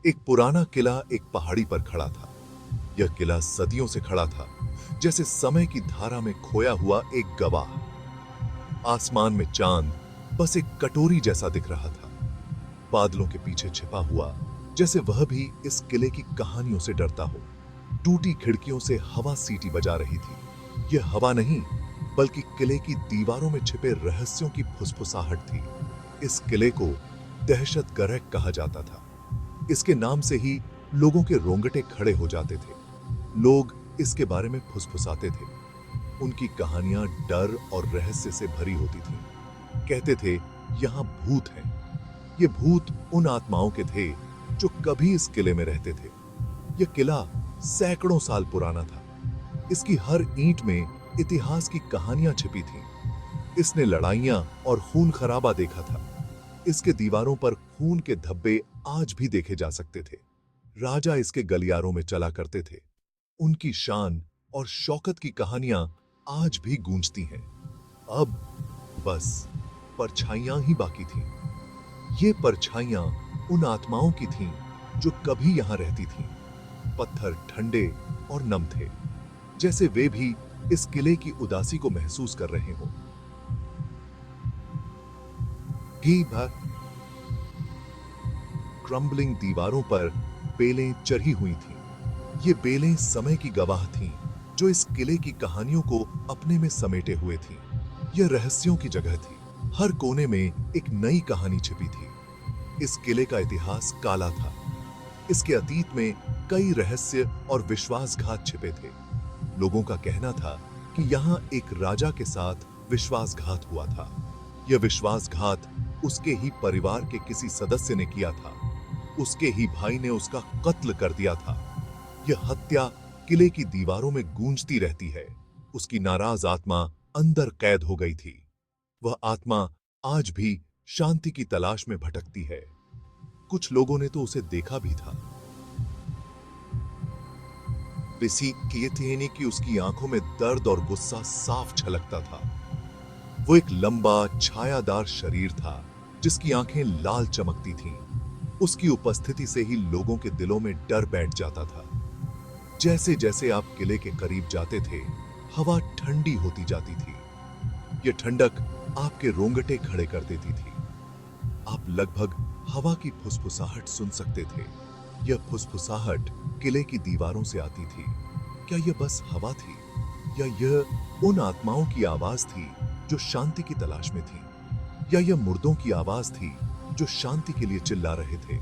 एक पुराना किला एक पहाड़ी पर खड़ा था। यह किला सदियों से खड़ा था, जैसे समय की धारा में खोया हुआ एक गवाह। आसमान में चांद बस एक कटोरी जैसा दिख रहा था, बादलों के पीछे छिपा हुआ, जैसे वह भी इस किले की कहानियों से डरता हो। टूटी खिड़कियों से हवा सीटी बजा रही थी। यह हवा नहीं, बल्कि किले की दीवारों में छिपे रहस्यों की फुसफुसाहट थी। इस किले को दहशत गरह कहा जाता था। इसके नाम से ही लोगों के रोंगटे खड़े हो जाते थे। लोग इसके बारे में फुसफुसाते थे। उनकी कहानियां डर और रहस्य से भरी होती थीं। कहते थे, यहां भूत हैं। ये भूत उन आत्माओं के थे जो कभी इस किले में रहते थे। यह किला सैकड़ों साल पुराना था। इसकी हर ईंट में इतिहास की कहानियां छिपी थीं। इसने लड़ाइयां और खून खराबा देखा था। इसके दीवारों पर खून के धब्बे आज भी देखे जा सकते थे। राजा इसके गलियारों में चला करते थे। उनकी शान और शौकत की कहानियां आज भी गूंजती हैं। अब बस परछाइयां ही बाकी थीं। ये परछाइयां उन आत्माओं की थीं जो कभी यहां रहती थीं। पत्थर ठंडे और नम थे, जैसे वे भी इस किले की उदासी को महसूस कर रहे हों। घी भर क्रम्बलिंग दीवारों पर बेलें चढ़ी हुई थीं। ये बेलें समय की गवाह थीं, जो इस किले की कहानियों को अपने में समेटे हुए थीं। यह रहस्यों की जगह थी। हर कोने में एक नई कहानी छिपी थी। इस किले का इतिहास काला था। इसके अतीत में कई रहस्य और विश्वासघात छिपे थे। लोगों का कहना था कि यहाँ एक राजा के साथ विश्वासघात हुआ था। यह विश्वासघात उसके ही परिवार के किसी सदस्य ने किया था। उसके ही भाई ने उसका कत्ल कर दिया था। यह हत्या किले की दीवारों में गूंजती रहती है। उसकी नाराज आत्मा अंदर कैद हो गई थी। वह आत्मा आज भी शांति की तलाश में भटकती है। कुछ लोगों ने तो उसे देखा भी था। किसी कहते हैं कि उसकी आंखों में दर्द और गुस्सा साफ छलकता था। वो एक लंबा छायादार शरीर था, जिसकी आंखें लाल चमकती थीं। उसकी उपस्थिति से ही लोगों के दिलों में डर बैठ जाता था। जैसे जैसे आप किले के करीब जाते थे, हवा ठंडी होती जाती थी। यह ठंडक आपके रोंगटे खड़े कर देती थी। आप लगभग हवा की फुसफुसाहट सुन सकते थे। यह फुसफुसाहट किले की दीवारों से आती थी। क्या यह बस हवा थी, या यह उन आत्माओं की आवाज थी जो शांति की तलाश में थी, या यह मुर्दों की आवाज थी जो शांति के लिए चिल्ला रहे थे?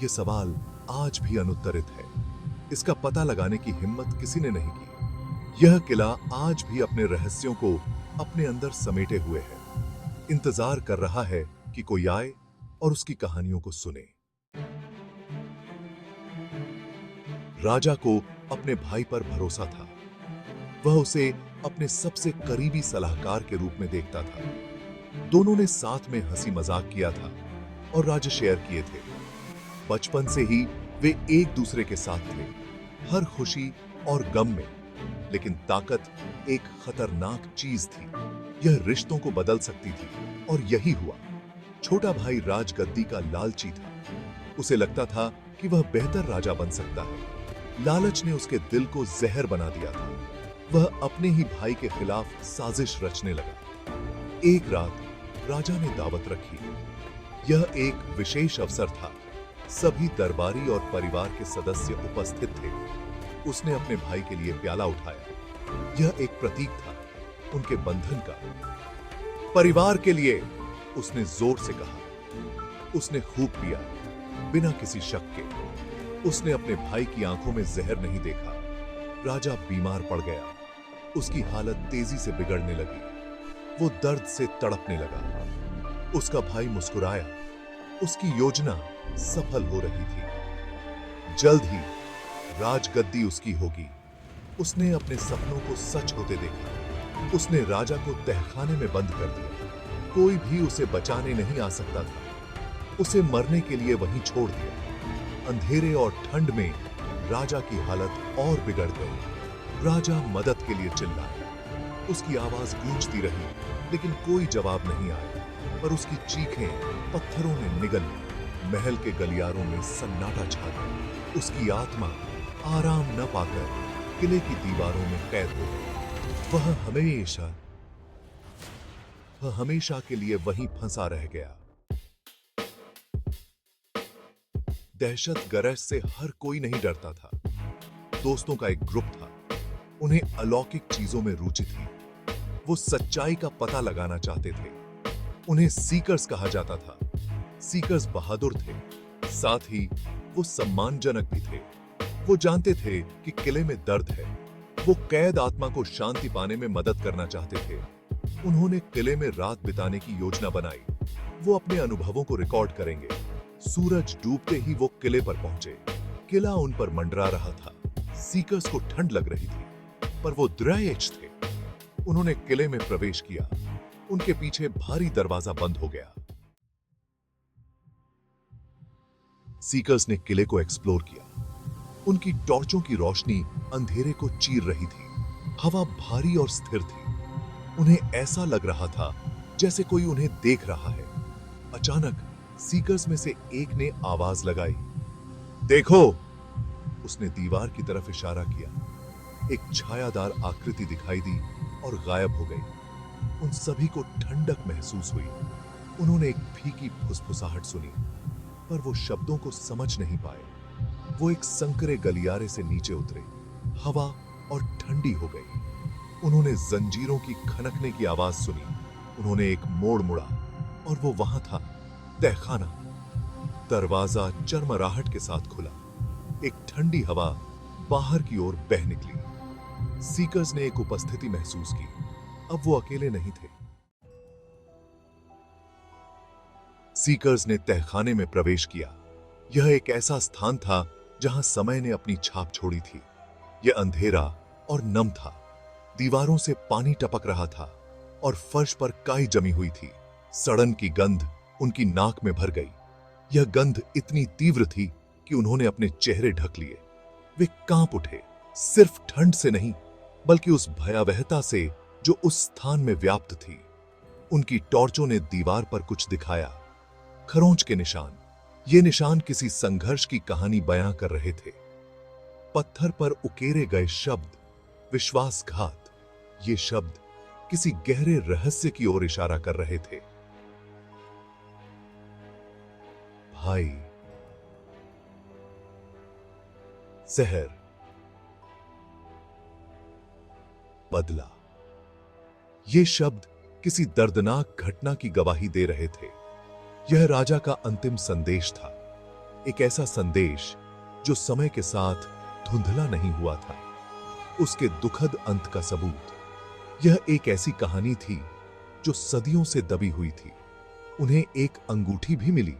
यह सवाल आज भी अनुत्तरित है। इसका पता लगाने की हिम्मत किसी ने नहीं की। यह किला आज भी अपने रहस्यों को अपने अंदर समेटे हुए है। इंतजार कर रहा है कि कोई आए और उसकी कहानियों को सुने। राजा को अपने भाई पर भरोसा था। वह उसे अपने सबसे करीबी सलाहकार के रूप में देखता था। दोनों ने साथ में हंसी मजाक किया था और राज्य शेयर किए थे। बचपन से ही वे एक दूसरे के साथ थे, हर खुशी और गम में। लेकिन ताकत एक खतरनाक चीज थी। यह रिश्तों को बदल सकती थी, और यही हुआ। छोटा भाई राजगद्दी का लालची था। उसे लगता था कि वह बेहतर राजा बन सकता है। लालच ने उसके दिल को जहर बना दिया था। वह अपने ही भाई के खिलाफ साजिश रचने लगा। एक रात राजा ने दावत रखी। यह एक विशेष अवसर था। सभी दरबारी और परिवार के सदस्य उपस्थित थे। उसने अपने भाई के लिए प्याला उठाया। यह एक प्रतीक था उनके बंधन का। परिवार के लिए, उसने जोर से कहा। उसने खूब पिया, बिना किसी शक के। उसने अपने भाई की आंखों में जहर नहीं देखा। राजा बीमार पड़ गया। उसकी हालत तेजी से बिगड़ने लगी। वो दर्द से तड़पने लगा। उसका भाई मुस्कुराया। उसकी योजना सफल हो रही थी। जल्द ही राजगद्दी उसकी होगी। उसने अपने सपनों को सच होते देखा। उसने राजा को तहखाने में बंद कर दिया। कोई भी उसे बचाने नहीं आ सकता था। उसे मरने के लिए वहीं छोड़ दिया। अंधेरे और ठंड में राजा की हालत और बिगड़ गई। राजा मदद के लिए चिल्लाया। उसकी आवाज गूंजती रही, लेकिन कोई जवाब नहीं आया। पर उसकी चीखें पत्थरों ने निगल ली। महल के गलियारों में सन्नाटा छा गया। उसकी आत्मा आराम न पाकर किले की दीवारों में कैद हो गई। वह हमेशा के लिए वहीं फंसा रह गया। दहशत गरज से हर कोई नहीं डरता था। दोस्तों का एक ग्रुप था। उन्हें अलौकिक चीजों में रुचि थी। वो सच्चाई का पता लगाना चाहते थे। उन्हें सीकर्स कहा जाता था। सीकर्स बहादुर थे, साथ ही वो सम्मानजनक भी थे। वो जानते थे कि किले में दर्द है। वो कैद आत्मा को शांति पाने में मदद करना चाहते थे। उन्होंने किले में रात बिताने की योजना बनाई। वो अपने अनुभवों को रिकॉर्ड करेंगे। सूरज डूबते ही वो किले पर पहुंचे। किला उन पर मंडरा रहा था। सीकर्स को ठंड लग रही थी, पर वो दृढ़ थे। उन्होंने किले में प्रवेश किया। उनके पीछे भारी दरवाजा बंद हो गया। सीकर्स ने किले को एक्सप्लोर किया। उनकी टॉर्चों की रोशनी अंधेरे को चीर रही थी। हवा भारी और स्थिर थी। उन्हें ऐसा लग रहा था जैसे कोई उन्हें देख रहा है। अचानक सीकर्स में से एक ने आवाज लगाई, देखो। उसने दीवार की तरफ इशारा किया। एक छायादार आकृति दिखाई दी और गायब हो गई। उन सभी को ठंडक महसूस हुई। उन्होंने एक फीकी फुसफुसाहट सुनी, पर वो शब्दों को समझ नहीं पाए। वो एक संकरे गलियारे से नीचे उतरे। हवा और ठंडी हो गई। उन्होंने जंजीरों की खनकने की आवाज सुनी। उन्होंने एक मोड़ मुड़ा और वो वहां था, तहखाना। दरवाजा चरमराहट के साथ खुला। एक ठंडी हवा बाहर की ओर बह निकली। सीकर्स ने एक उपस्थिति महसूस की। अब वो अकेले नहीं थे। सीकर्स ने तहखाने में प्रवेश किया। यह एक ऐसा स्थान था जहां समय ने अपनी छाप छोड़ी थी। यह अंधेरा और नम था। दीवारों से पानी टपक रहा था और फर्श पर काई जमी हुई थी। सड़न की गंध उनकी नाक में भर गई। यह गंध इतनी तीव्र थी कि उन्होंने अपने चेहरे ढक लिए। वे कांप उठे, सिर्फ ठंड से नहीं, बल्कि उस भयावहता से जो उस स्थान में व्याप्त थी। उनकी टॉर्चों ने दीवार पर कुछ दिखाया, खरोंच के निशान। ये निशान किसी संघर्ष की कहानी बयां कर रहे थे। पत्थर पर उकेरे गए शब्द, विश्वासघात। ये शब्द किसी गहरे रहस्य की ओर इशारा कर रहे थे। भाई, जहर, बदला। ये शब्द किसी दर्दनाक घटना की गवाही दे रहे थे। यह राजा का अंतिम संदेश था। एक ऐसा संदेश जो समय के साथ धुंधला नहीं हुआ था। उसके दुखद अंत का सबूत। यह एक ऐसी कहानी थी जो सदियों से दबी हुई थी। उन्हें एक अंगूठी भी मिली।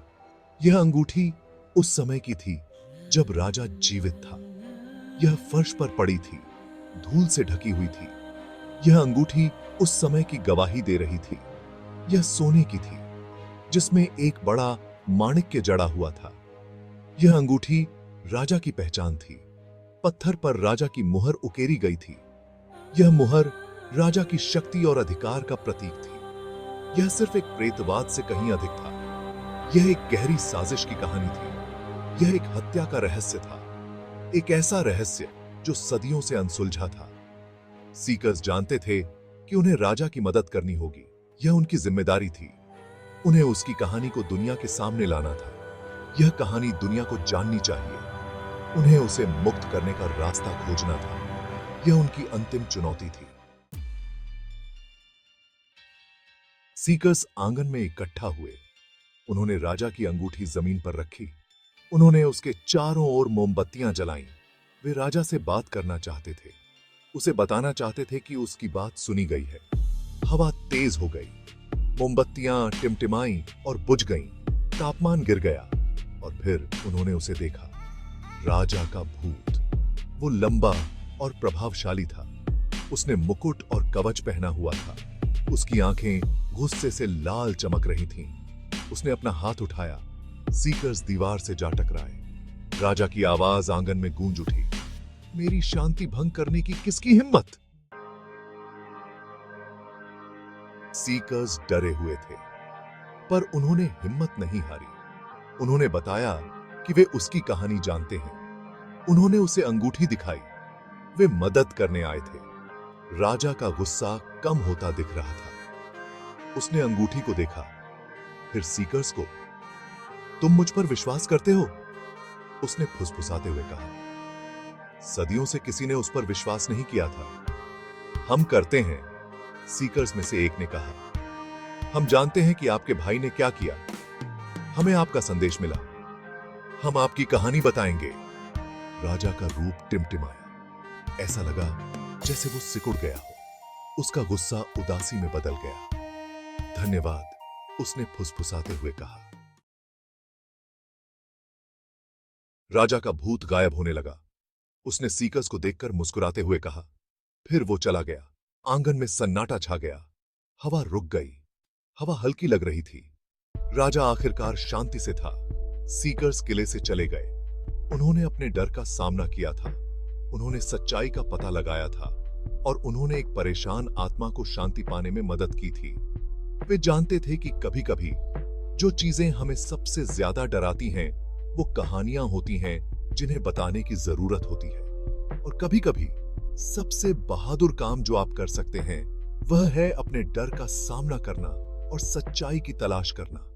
यह अंगूठी उस समय की थी जब राजा जीवित था। यह फर्श पर पड़ी थी, धूल से ढकी हुई थी। यह अंगूठी उस समय की गवाही दे रही थी। यह सोने की थी, जिसमें एक बड़ा माणिक्य जड़ा हुआ था। यह अंगूठी राजा की पहचान थी। पत्थर पर राजा की मुहर उकेरी गई थी। यह मुहर राजा की शक्ति और अधिकार का प्रतीक थी। यह सिर्फ एक प्रेतवाद से कहीं अधिक था। यह एक गहरी साजिश की कहानी थी। यह एक हत्या का रहस्य था। एक ऐसा रहस्य जो सदियों से अनसुलझा था। सीकर्स जानते थे कि उन्हें राजा की मदद करनी होगी। यह उनकी जिम्मेदारी थी। उन्हें उसकी कहानी को दुनिया के सामने लाना था। यह कहानी दुनिया को जाननी चाहिए। उन्हें उसे मुक्त करने का रास्ता खोजना था। यह उनकी अंतिम चुनौती थी। सीकर्स आंगन में इकट्ठा हुए। उन्होंने राजा की अंगूठी जमीन पर रखी। उन्होंने उसके चारों ओर मोमबत्तियां जलाईं। वे राजा से बात करना चाहते थे। उसे बताना चाहते थे कि उसकी बात सुनी गई है। हवा तेज हो गई। मोमबत्तियां टिमटिमाईं और बुझ गईं। तापमान गिर गया और फिर उन्होंने उसे देखा। राजा का भूत। वो लंबा और प्रभावशाली था। उसने मुकुट और कवच पहना हुआ था। उसकी आंखें गुस्से से लाल चमक रही थीं। उसने अपना हाथ उठाया। सीकर्स दीवार से जा टकराए। राजा की आवाज आंगन में गूंज उठी, मेरी शांति भंग करने की किसकी हिम्मत? सीकर्स डरे हुए थे, पर उन्होंने हिम्मत नहीं हारी। उन्होंने बताया कि वे उसकी कहानी जानते हैं। उन्होंने उसे अंगूठी दिखाई। वे मदद करने आए थे। राजा का गुस्सा कम होता दिख रहा था। उसने अंगूठी को देखा, फिर सीकर्स को। तुम मुझ पर विश्वास करते हो? उसने फुसफुसाते हुए कहा। सदियों से किसी ने उस पर विश्वास नहीं किया था। हम करते हैं, सीकर्स में से एक ने कहा। हम जानते हैं कि आपके भाई ने क्या किया। हमें आपका संदेश मिला। हम आपकी कहानी बताएंगे। राजा का रूप टिमटिमाया। ऐसा लगा जैसे वो सिकुड़ गया हो। उसका गुस्सा उदासी में बदल गया। धन्यवाद, उसने फुसफुसाते हुए कहा। राजा का भूत गायब होने लगा। उसने सीकर्स को देखकर मुस्कुराते हुए कहा। फिर वो चला गया। आंगन में सन्नाटा छा गया। हवा रुक गई। हवा हल्की लग रही थी। राजा आखिरकार शांति से था। सीकर्स किले से चले गए। उन्होंने अपने डर का सामना किया था। उन्होंने सच्चाई का पता लगाया था और उन्होंने एक परेशान आत्मा को शांति पाने में मदद की थी। वे जानते थे कि कभी-कभी जो चीजें हमें सबसे ज्यादा डराती हैं, वो कहानियां होती हैं जिन्हें बताने की जरूरत होती है। और कभी-कभी सबसे बहादुर काम जो आप कर सकते हैं, वह है अपने डर का सामना करना और सच्चाई की तलाश करना।